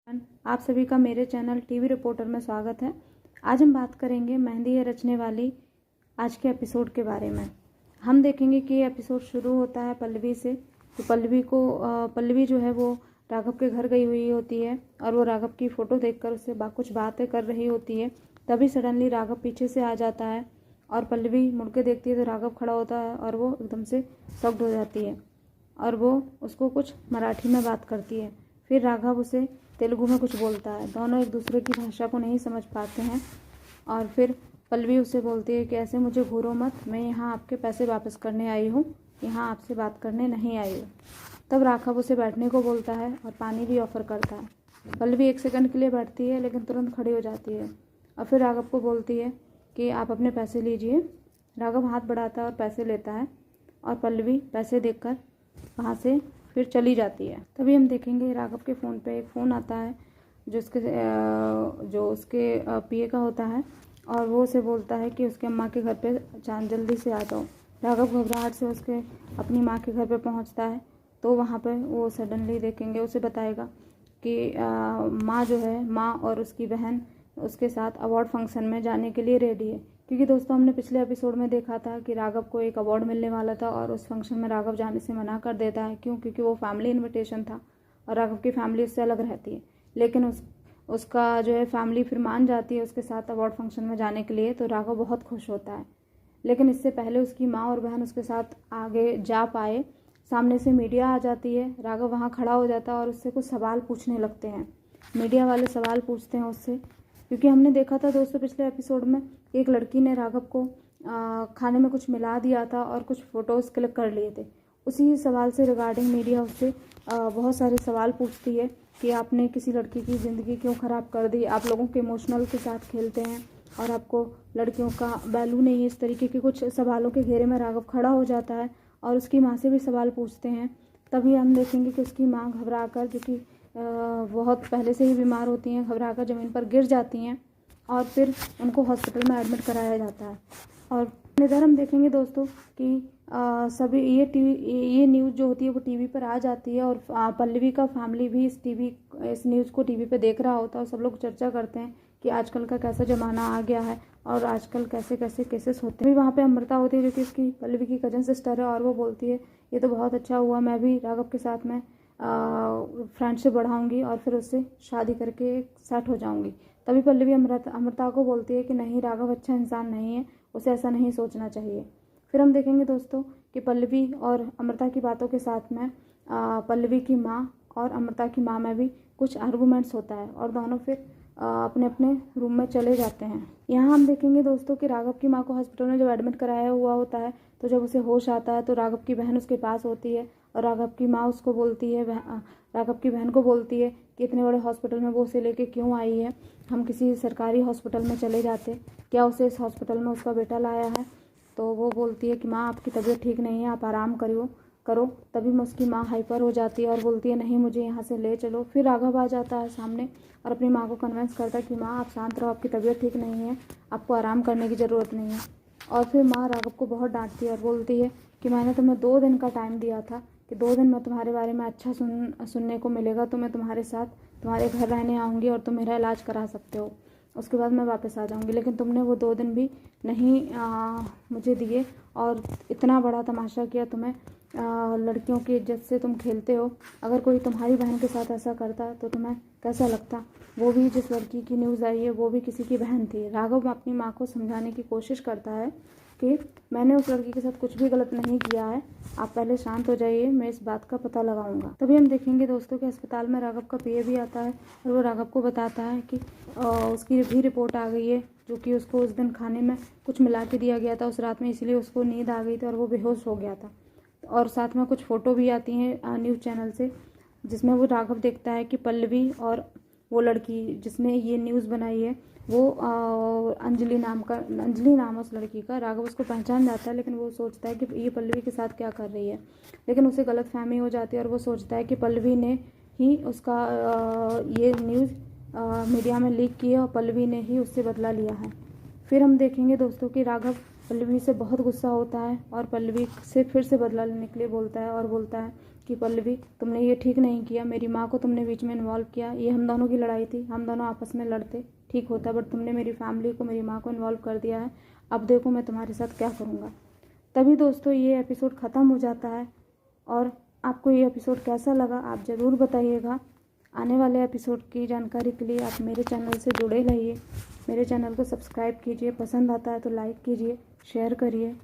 आप सभी का मेरे चैनल टीवी रिपोर्टर में स्वागत है। आज हम बात करेंगे मेहंदी है रचने वाली आज के एपिसोड के बारे में। हम देखेंगे कि ये एपिसोड शुरू होता है पल्लवी से। तो पल्लवी जो है वो राघव के घर गई हुई होती है और वो राघव की फ़ोटो देखकर उससे कुछ बातें कर रही होती है। तभी सडनली राघव पीछे से आ जाता है और पल्लवी मुड़ के देखती है तो राघव खड़ा होता है और वो एकदम से शॉक्ड हो जाती है और वो उसको कुछ मराठी में बात करती है। फिर राघव उसे तेलुगु में कुछ बोलता है। दोनों एक दूसरे की भाषा को नहीं समझ पाते हैं और फिर पल्लवी उसे बोलती है कि ऐसे मुझे घूरो मत, मैं यहाँ आपके पैसे वापस करने आई हूँ, यहाँ आपसे बात करने नहीं आई हूँ। तब राघव उसे बैठने को बोलता है और पानी भी ऑफ़र करता है। पल्लवी 1 सेकंड के लिए बैठती है लेकिन तुरंत खड़ी हो जाती है और फिर राघव को बोलती है कि आप अपने पैसे लीजिए। राघव हाथ बढ़ाता है और पैसे लेता है और पल्लवी पैसे देकर वहाँ से फिर चली जाती है। तभी हम देखेंगे राघव के फ़ोन पे एक फ़ोन आता है जो उसके पीए का होता है और वो उसे बोलता है कि उसके अम्मा के घर पे जल्दी से आ जाओ। राघव घबराहट से उसके अपनी माँ के घर पे पहुंचता है तो वहाँ पे वो सडनली देखेंगे उसे बताएगा कि माँ और उसकी बहन उसके साथ अवार्ड फंक्शन में जाने के लिए रेडी है। क्योंकि दोस्तों हमने पिछले एपिसोड में देखा था कि राघव को एक अवार्ड मिलने वाला था और उस फंक्शन में राघव जाने से मना कर देता है। क्योंकि वो फैमिली इनविटेशन था और राघव की फैमिली उससे अलग रहती है। लेकिन उसका जो है फैमिली फिर मान जाती है उसके साथ अवार्ड फंक्शन में जाने के लिए, तो राघव बहुत खुश होता है। लेकिन इससे पहले उसकी माँ और बहन उसके साथ आगे जा पाए, सामने से मीडिया आ जाती है। राघव वहाँ खड़ा हो जाता है और उससे कुछ सवाल पूछने लगते हैं। मीडिया वाले सवाल पूछते हैं उससे, क्योंकि हमने देखा था दोस्तों पिछले एपिसोड में एक लड़की ने राघव को खाने में कुछ मिला दिया था और कुछ फ़ोटोज़ क्लिक कर लिए थे। उसी सवाल से रिगार्डिंग मीडिया उससे बहुत सारे सवाल पूछती है कि आपने किसी लड़की की ज़िंदगी क्यों ख़राब कर दी, आप लोगों के इमोशनल के साथ खेलते हैं और आपको लड़कियों का वैल्यू नहीं है। इस तरीके के कुछ सवालों के घेरे में राघव खड़ा हो जाता है और उसकी माँ से भी सवाल पूछते हैं। तभी हम देखेंगे कि उसकी माँ घबरा कर, जो कि बहुत पहले से ही बीमार होती हैं, घबरा कर ज़मीन पर गिर जाती हैं और फिर उनको हॉस्पिटल में एडमिट कराया जाता है। और इधर हम देखेंगे दोस्तों कि सभी ये न्यूज़ जो होती है वो टीवी पर आ जाती है और पल्लवी का फैमिली भी इस न्यूज़ को टीवी पे देख रहा होता है और सब लोग चर्चा करते हैं कि आजकल का कैसा ज़माना आ गया है और आजकल कैसे कैसे केसेस होते हैं। वहाँ पे अमृता होती है जो कि इसकी पल्लवी की कजन सिस्टर है और वो बोलती है ये तो बहुत अच्छा हुआ, मैं भी राघव के साथ में फ्रेंडशिप बढ़ाऊंगी और फिर उससे शादी करके सेट हो जाऊंगी। तभी पल्लवी अमृता को बोलती है कि नहीं, राघव अच्छा इंसान नहीं है, उसे ऐसा नहीं सोचना चाहिए। फिर हम देखेंगे दोस्तों कि पल्लवी और अमृता की बातों के साथ में पल्लवी की माँ और अमृता की माँ में भी कुछ आर्गूमेंट्स होता है और दोनों फिर अपने अपने रूम में चले जाते हैं। यहाँ हम देखेंगे दोस्तों कि राघव की माँ को हॉस्पिटल में जब एडमिट कराया हुआ होता है तो जब उसे होश आता है तो राघव की बहन उसके पास होती है और राघव की माँ उसको बोलती है, राघव की बहन को बोलती है कि इतने बड़े हॉस्पिटल में वो उसे लेके क्यों आई है, हम किसी सरकारी हॉस्पिटल में चले जाते, क्या उसे इस हॉस्पिटल में उसका बेटा लाया है। तो वो बोलती है कि माँ आपकी तबीयत ठीक नहीं है, आप आराम करो। तभी उसकी माँ हाइपर हो जाती है और बोलती है नहीं, मुझे यहाँ से ले चलो। फिर राघव आ जाता है सामने और अपनी माँ को कन्विंस करता है कि माँ आप शांत रहो, आपकी तबीयत ठीक नहीं है, आपको आराम करने की ज़रूरत नहीं है। और फिर माँ राघव को बहुत डांटती है और बोलती है कि मैंने तुम्हें 2 दिन का टाइम दिया था कि 2 दिन में तुम्हारे बारे में अच्छा सुनने को मिलेगा, तो मैं तुम्हारे साथ तुम्हारे घर रहने आऊँगी और तुम मेरा इलाज करा सकते हो, उसके बाद मैं वापस आ जाऊँगी। लेकिन तुमने वो 2 दिन भी नहीं मुझे दिए और इतना बड़ा तमाशा किया। तुम्हें लड़कियों की इज्जत से तुम खेलते हो। अगर कोई तुम्हारी बहन के साथ ऐसा करता तो तुम्हें कैसा लगता, वो भी जिस लड़की की न्यूज़ आई है वो भी किसी की बहन थी। राघव अपनी माँ को समझाने की कोशिश करता है कि मैंने उस लड़की के साथ कुछ भी गलत नहीं किया है, आप पहले शांत हो जाइए, मैं इस बात का पता लगाऊंगा। तभी हम देखेंगे दोस्तों कि अस्पताल में राघव का पीए भी आता है और वो राघव को बताता है कि उसकी भी रिपोर्ट आ गई है, जो कि उसको उस दिन खाने में कुछ मिला के दिया गया था उस रात में, इसलिए उसको नींद आ गई थी और वो बेहोश हो गया था। और साथ में कुछ फ़ोटो भी आती हैं न्यूज़ चैनल से, जिसमें वो राघव देखता है कि पल्लवी और वो लड़की जिसने ये न्यूज़ बनाई है वो अंजलि नाम उस लड़की का, राघव उसको पहचान जाता है। लेकिन वो सोचता है कि ये पल्लवी के साथ क्या कर रही है, लेकिन उसे गलतफहमी हो जाती है और वो सोचता है कि पल्लवी ने ही उसका ये न्यूज़ मीडिया में लीक की है और पल्लवी ने ही उससे बदला लिया है। फिर हम देखेंगे दोस्तों कि राघव पल्लवी से बहुत गुस्सा होता है और पल्लवी से फिर से बदला लेने के लिए बोलता है और बोलता है कि पल्लवी तुमने ये ठीक नहीं किया, मेरी माँ को तुमने बीच में इन्वॉल्व किया, ये हम दोनों की लड़ाई थी, हम दोनों आपस में लड़ते ठीक होता, बट तुमने मेरी फैमिली को, मेरी माँ को इन्वॉल्व कर दिया है, अब देखो मैं तुम्हारे साथ क्या करूँगा। तभी दोस्तों ये एपिसोड ख़त्म हो जाता है। और आपको ये एपिसोड कैसा लगा आप ज़रूर बताइएगा। आने वाले एपिसोड की जानकारी के लिए आप मेरे चैनल से जुड़े रहिए, मेरे चैनल को सब्सक्राइब कीजिए, पसंद आता है तो लाइक कीजिए, शेयर करिए।